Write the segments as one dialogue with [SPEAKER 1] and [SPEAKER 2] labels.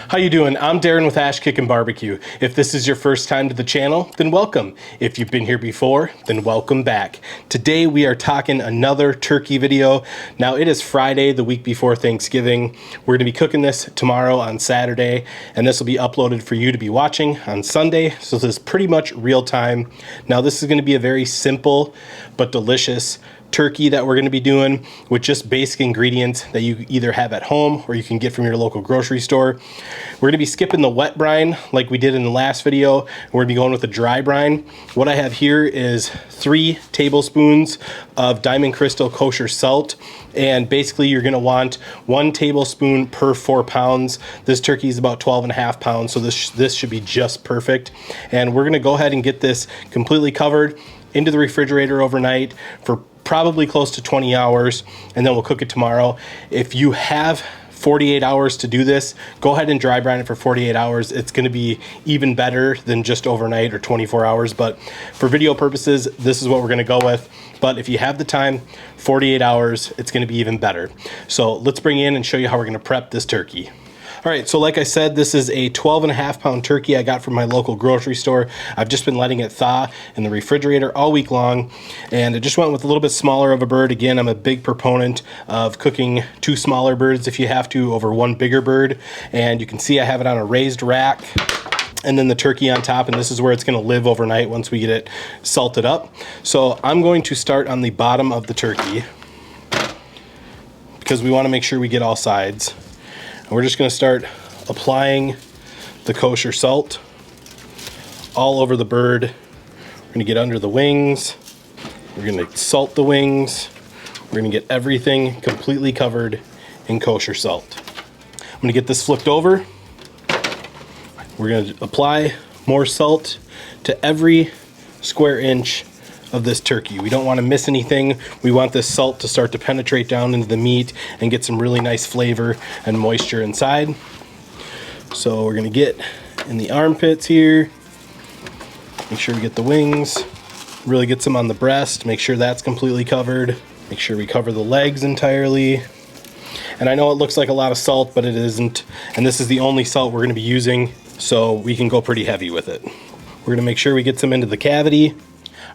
[SPEAKER 1] How you doing? I'm Darren with Kickin Barbecue. If this is your first time to the channel, then welcome. If you've been here before, then welcome back. Today we are talking another turkey video. Now it is Friday, the week before Thanksgiving. We're gonna be cooking this tomorrow on Saturday, and this will be uploaded for you to be watching on Sunday. So this is pretty much real time. Now this is gonna be a very simple but delicious turkey that we're going to be doing with just basic ingredients that you either have at home or you can get from your local grocery store. We're going to be skipping the wet brine like we did in the last video. We're going to be going with the dry brine. What I have here is 3 tablespoons of Diamond Crystal Kosher Salt, and basically you're going to want 1 tablespoon per 4 pounds. This turkey is about 12.5 pounds, so this should be just perfect. And we're going to go ahead and get this completely covered into the refrigerator overnight for probably close to 20 hours, and then we'll cook it tomorrow. If you have 48 hours to do this, go ahead and dry brine it for 48 hours. It's going to be even better than just overnight or 24 hours, but for video purposes, this is what we're going to go with. But if you have the time, 48 hours, it's going to be even better. So let's bring in and show you how we're going to prep this turkey. All right, so like I said, this is a 12.5 pound turkey I got from my local grocery store. I've just been letting it thaw in the refrigerator all week long, and I just went with a little bit smaller of a bird. Again, I'm a big proponent of cooking 2 smaller birds if you have to over 1 bigger bird. And you can see I have it on a raised rack, and then the turkey on top, and this is where it's going to live overnight once we get it salted up. So I'm going to start on the bottom of the turkey because we want to make sure we get all sides. And we're just going to start applying the kosher salt all over the bird. We're going to get under the wings. We're going to salt the wings. We're going to get everything completely covered in kosher salt. I'm going to get this flipped over. We're going to apply more salt to every square inch of this turkey. We don't want to miss anything. We want this salt to start to penetrate down into the meat and get some really nice flavor and moisture inside. So we're going to get in the armpits here, make sure we get the wings, really get some on the breast, make sure that's completely covered, make sure we cover the legs entirely. And I know it looks like a lot of salt, but it isn't, and this is the only salt we're going to be using, so we can go pretty heavy with it. We're going to make sure we get some into the cavity.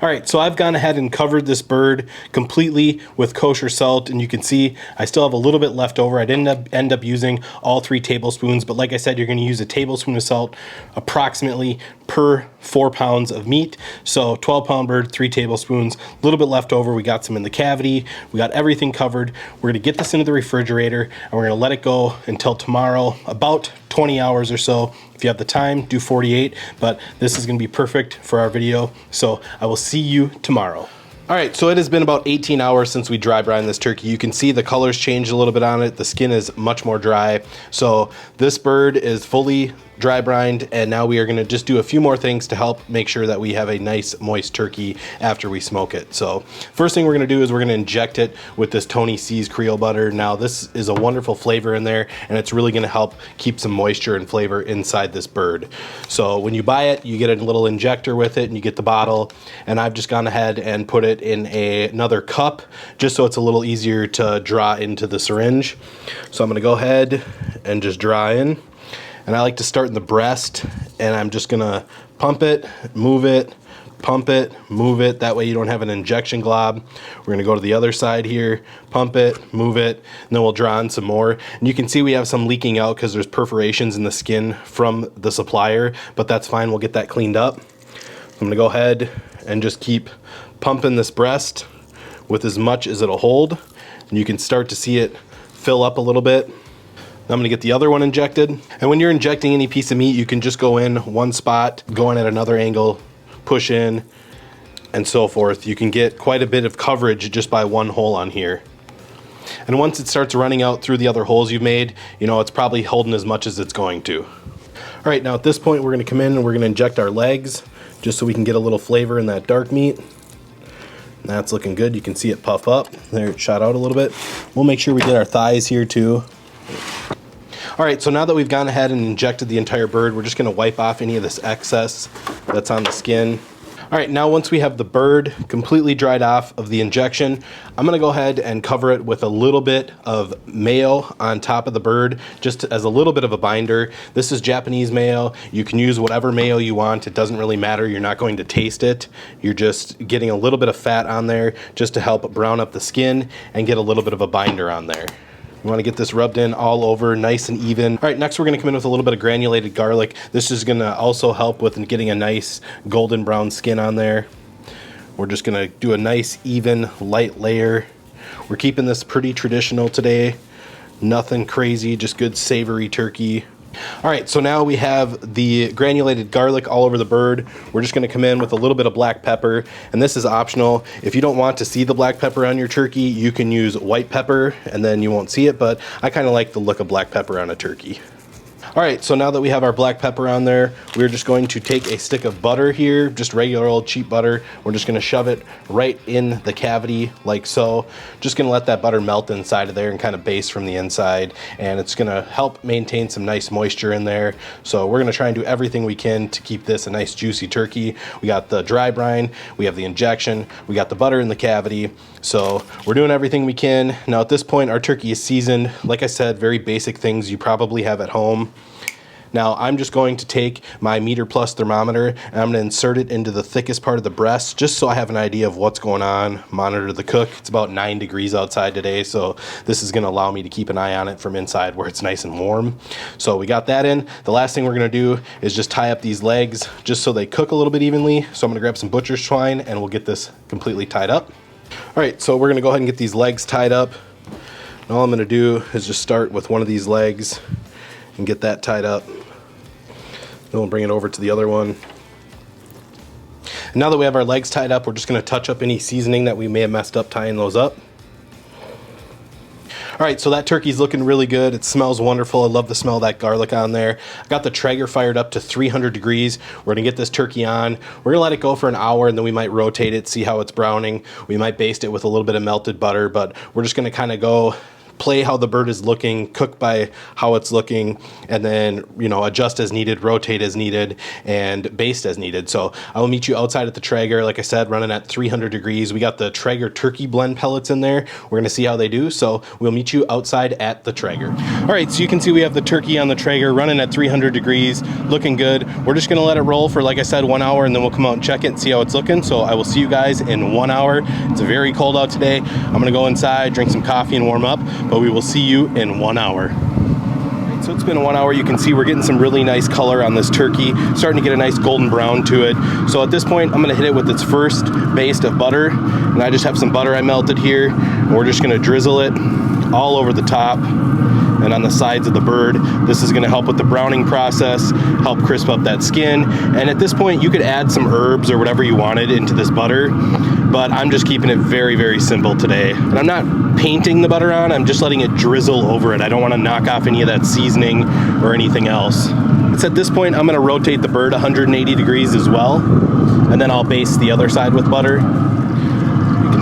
[SPEAKER 1] All right, so I've gone ahead and covered this bird completely with kosher salt, and you can see I still have a little bit left over. I didn't end up using all 3 tablespoons, but like I said, you're going to use a tablespoon of salt approximately per 4 pounds of meat. So 12-pound bird, 3 tablespoons, a little bit left over. We got some in the cavity. We got everything covered. We're going to get this into the refrigerator, and we're going to let it go until tomorrow, about 20 hours or so. If you have the time, do 48, but this is going to be perfect for our video. So I will see you tomorrow. All right, so it has been about 18 hours since we dry brined this turkey. You can see the colors changed a little bit on it. The skin is much more dry. So this bird is fully dry brined, and now we are going to just do a few more things to help make sure that we have a nice moist turkey after we smoke it. So first thing we're going to do is we're going to inject it with this Tony C's Creole butter. Now this is a wonderful flavor in there, and it's really going to help keep some moisture and flavor inside this bird. So when you buy it, you get a little injector with it, and you get the bottle, and I've just gone ahead and put it in another cup just so it's a little easier to draw into the syringe. So I'm going to go ahead and just draw in. And I like to start in the breast, and I'm just gonna pump it, move it, pump it, move it. That way you don't have an injection glob. We're gonna go to the other side here, pump it, move it, and then we'll draw in some more. And you can see we have some leaking out because there's perforations in the skin from the supplier, but that's fine, we'll get that cleaned up. I'm gonna go ahead and just keep pumping this breast with as much as it'll hold. And you can start to see it fill up a little bit. I'm going to get the other one injected. And when you're injecting any piece of meat, you can just go in one spot, go in at another angle, push in, and so forth. You can get quite a bit of coverage just by one hole on here. And once it starts running out through the other holes you've made, you know, it's probably holding as much as it's going to. All right, now at this point, we're going to come in and we're going to inject our legs just so we can get a little flavor in that dark meat. And that's looking good. You can see it puff up. There, it shot out a little bit. We'll make sure we get our thighs here too. All right, so now that we've gone ahead and injected the entire bird, we're just gonna wipe off any of this excess that's on the skin. All right, now once we have the bird completely dried off of the injection, I'm gonna go ahead and cover it with a little bit of mayo on top of the bird, just as a little bit of a binder. This is Japanese mayo. You can use whatever mayo you want. It doesn't really matter. You're not going to taste it. You're just getting a little bit of fat on there just to help brown up the skin and get a little bit of a binder on there. You want to get this rubbed in all over, nice and even. All right, next we're going to come in with a little bit of granulated garlic. This is going to also help with getting a nice golden brown skin on there. We're just going to do a nice, even, light layer. We're keeping this pretty traditional today. Nothing crazy, just good savory turkey. All right, so now we have the granulated garlic all over the bird. We're just gonna come in with a little bit of black pepper, and this is optional. If you don't want to see the black pepper on your turkey, you can use white pepper and then you won't see it, but I kind of like the look of black pepper on a turkey. All right, so now that we have our black pepper on there, we're just going to take a stick of butter here, just regular old cheap butter. We're just gonna shove it right in the cavity like so. Just gonna let that butter melt inside of there and kind of baste from the inside, and it's gonna help maintain some nice moisture in there. So we're gonna try and do everything we can to keep this a nice juicy turkey. We got the dry brine, we have the injection, we got the butter in the cavity. So we're doing everything we can. Now at this point, our turkey is seasoned. Like I said, very basic things you probably have at home. Now I'm just going to take my meter plus thermometer and I'm gonna insert it into the thickest part of the breast just so I have an idea of what's going on, monitor the cook. It's about 9 degrees outside today, so this is gonna allow me to keep an eye on it from inside where it's nice and warm. So we got that in. The last thing we're gonna do is just tie up these legs just so they cook a little bit evenly. So I'm gonna grab some butcher's twine and we'll get this completely tied up. All right, so we're gonna go ahead and get these legs tied up. And all I'm gonna do is just start with one of these legs and get that tied up. Then we'll bring it over to the other one. And now that we have our legs tied up, we're just gonna touch up any seasoning that we may have messed up tying those up. All right, so that turkey's looking really good. It smells wonderful. I love the smell of that garlic on there. I got the Traeger fired up to 300 degrees. We're gonna get this turkey on. We're gonna let it go for an hour and then we might rotate it, see how it's browning. We might baste it with a little bit of melted butter, but we're just gonna kind of go play how the bird is looking, cook by how it's looking, and then, you know, adjust as needed, rotate as needed, and baste as needed. So I will meet you outside at the Traeger, like I said, running at 300 degrees. We got the Traeger turkey blend pellets in there. We're gonna see how they do. So we'll meet you outside at the Traeger. All right, so you can see we have the turkey on the Traeger running at 300 degrees, looking good. We're just gonna let it roll for, like I said, 1 hour, and then we'll come out and check it and see how it's looking. So I will see you guys in 1 hour. It's very cold out today. I'm gonna go inside, drink some coffee and warm up, but we will see you in 1 hour. So it's been 1 hour. You can see we're getting some really nice color on this turkey, starting to get a nice golden brown to it. So at this point, I'm gonna hit it with its first baste of butter, and I just have some butter I melted here, and we're just gonna drizzle it all over the top and on the sides of the bird. This is gonna help with the browning process, help crisp up that skin. And at this point, you could add some herbs or whatever you wanted into this butter, but I'm just keeping it very, very simple today. And I'm not painting the butter on, I'm just letting it drizzle over it. I don't wanna knock off any of that seasoning or anything else. It's at this point, I'm gonna rotate the bird 180 degrees as well, and then I'll baste the other side with butter.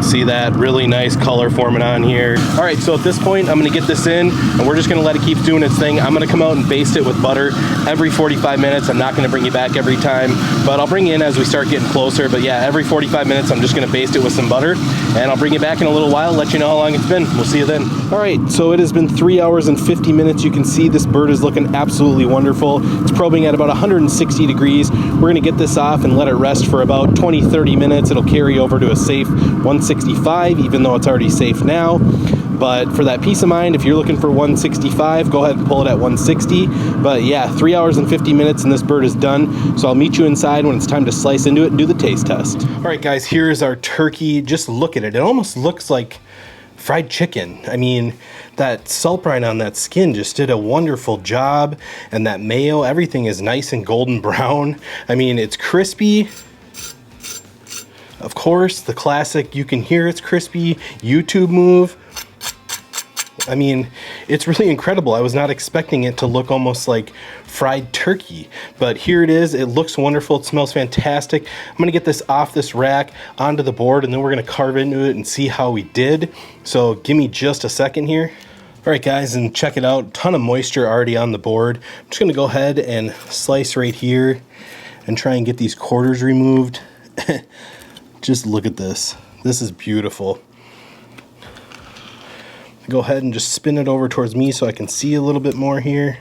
[SPEAKER 1] See that really nice color forming on here. All right, so at this point, I'm gonna get this in and we're just gonna let it keep doing its thing. I'm gonna come out and baste it with butter every 45 minutes. I'm not gonna bring you back every time, but I'll bring you in as we start getting closer. But yeah, every 45 minutes, I'm just gonna baste it with some butter, and I'll bring you back in a little while, let you know how long it's been. We'll see you then. All right, so it has been 3 hours and 50 minutes. You can see this bird is looking absolutely wonderful. It's probing at about 160 degrees. We're gonna get this off and let it rest for about 20-30 minutes. It'll carry over to a safe 165, even though it's already safe now. But for that peace of mind, if you're looking for 165, go ahead and pull it at 160. But yeah, 3 hours and 50 minutes and this bird is done. So I'll meet you inside when it's time to slice into it and do the taste test. All right, guys, here's our turkey. Just look at it. It almost looks like fried chicken. I mean, that salt brine on that skin just did a wonderful job. And that mayo, everything is nice and golden brown. I mean, it's crispy. Of course, the classic, you can hear it's crispy YouTube move. I mean, it's really incredible. I was not expecting it to look almost like fried turkey, but here it is. It looks wonderful. It smells fantastic. I'm gonna get this off this rack onto the board, and then we're gonna carve into it and see how we did. So give me just a second here. All right, guys, and check it out. Ton of moisture already on the board. I'm just gonna go ahead and slice right here and try and get these quarters removed Just look at this. This is beautiful. Go ahead and just spin it over towards me so I can see a little bit more here.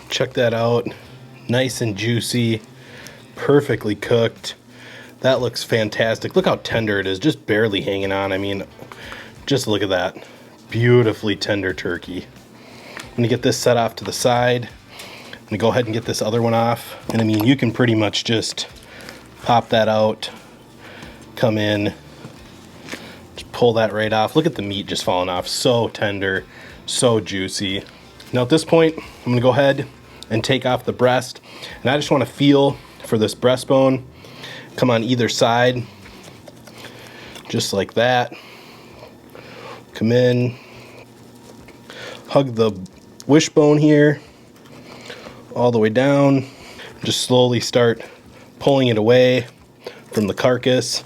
[SPEAKER 1] Check that out. Nice and juicy, perfectly cooked. That looks fantastic. Look how tender it is, just barely hanging on. I mean, just look at that. Beautifully tender turkey. I'm gonna get this set off to the side. I'm gonna go ahead and get this other one off. And I mean, you can pretty much just pop that out, come in, just pull that right off. Look at the meat just falling off. So tender, so juicy. Now at this point, I'm gonna go ahead and take off the breast. And I just wanna feel for this breastbone. Come on either side, just like that. Come in, hug the wishbone here, all the way down. Just slowly start pulling it away from the carcass.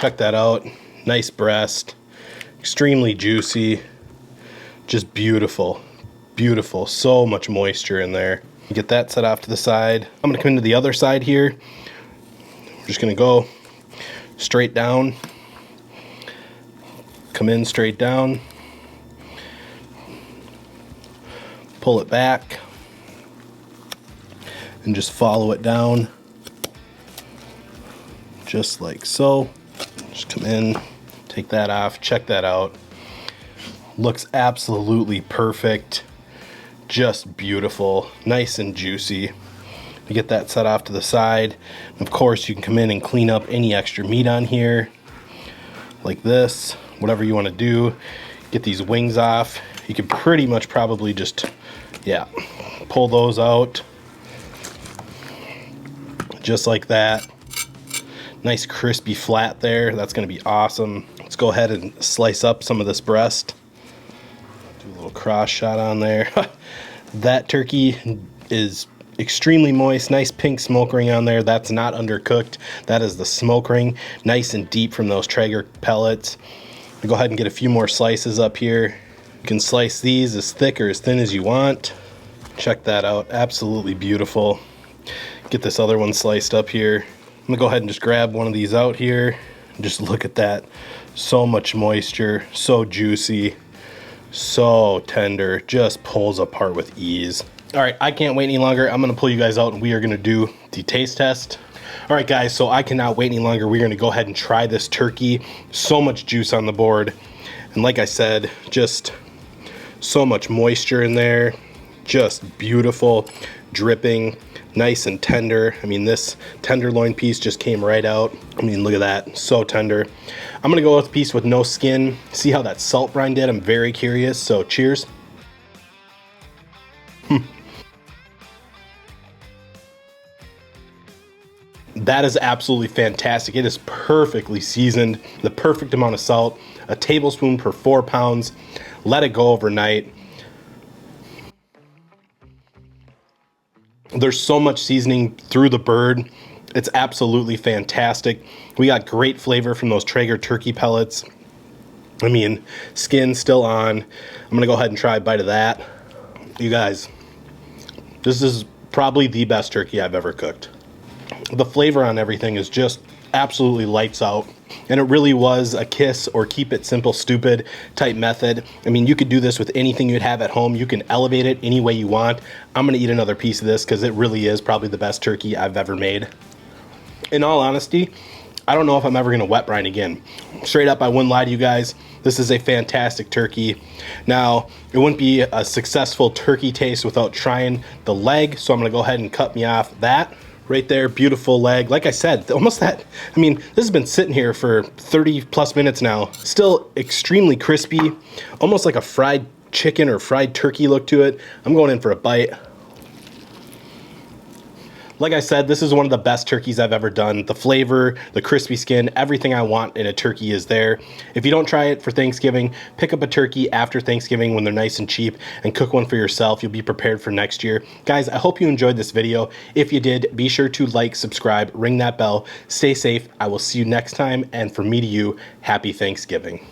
[SPEAKER 1] Check that out, nice breast, extremely juicy, just beautiful, beautiful, so much moisture in there. Get that set off to the side. I'm gonna come into the other side here. We're just gonna go straight down, come in straight down, pull it back, and just follow it down, just like so. Just come in, take that off, check that out. Looks absolutely perfect, just beautiful, nice and juicy. You get that set off to the side. Of course, you can come in and clean up any extra meat on here, like this, whatever you want to do. Get these wings off. You can pretty much probably just, yeah, pull those out, just like that. Nice crispy flat there. That's going to be awesome. Let's go ahead and slice up some of this breast. Do a little cross shot on there. That turkey is extremely moist, nice pink smoke ring on there. That's not undercooked. That is the smoke ring, nice and deep from those Traeger pellets. I'll go ahead and get a few more slices up here. You can slice these as thick or as thin as you want. Check that out, absolutely beautiful. Get this other one sliced up here. I'm gonna go ahead and just grab one of these out here. Just look at that, so much moisture, so juicy, so tender, just pulls apart with ease. All right, I can't wait any longer. I'm gonna pull you guys out and we are gonna do the taste test. All right, guys, so I cannot wait any longer. We're gonna go ahead and try this turkey. So much juice on the board. And like I said, just so much moisture in there. Just beautiful, dripping, nice and tender. I mean, this tenderloin piece just came right out. I mean, look at that, so tender. I'm gonna go with a piece with no skin. See how that salt brine did? I'm very curious, so cheers. That is absolutely fantastic. It is perfectly seasoned, the perfect amount of salt, a tablespoon per 4 pounds. Let it go overnight. There's so much seasoning through the bird. It's absolutely fantastic. We got great flavor from those Traeger turkey pellets. I mean, skin still on. I'm gonna go ahead and try a bite of that. You guys, this is probably the best turkey I've ever cooked. The flavor on everything is just absolutely lights out. And it really was a kiss or keep it simple, stupid type method. I mean, you could do this with anything you'd have at home. You can elevate it any way you want. I'm gonna eat another piece of this because it really is probably the best turkey I've ever made. In all honesty, I don't know if I'm ever gonna wet brine again. Straight up, I wouldn't lie to you guys. This is a fantastic turkey. Now, it wouldn't be a successful turkey taste without trying the leg. So I'm gonna go ahead and cut me off that. Right there, beautiful leg. Like I said, almost that, I mean, this has been sitting here for 30 plus minutes now. Still extremely crispy, almost like a fried chicken or fried turkey look to it. I'm going in for a bite. Like I said, this is one of the best turkeys I've ever done. The flavor, the crispy skin, everything I want in a turkey is there. If you don't try it for Thanksgiving, pick up a turkey after Thanksgiving when they're nice and cheap and cook one for yourself. You'll be prepared for next year. Guys, I hope you enjoyed this video. If you did, be sure to like, subscribe, ring that bell. Stay safe. I will see you next time. And from me to you, happy Thanksgiving.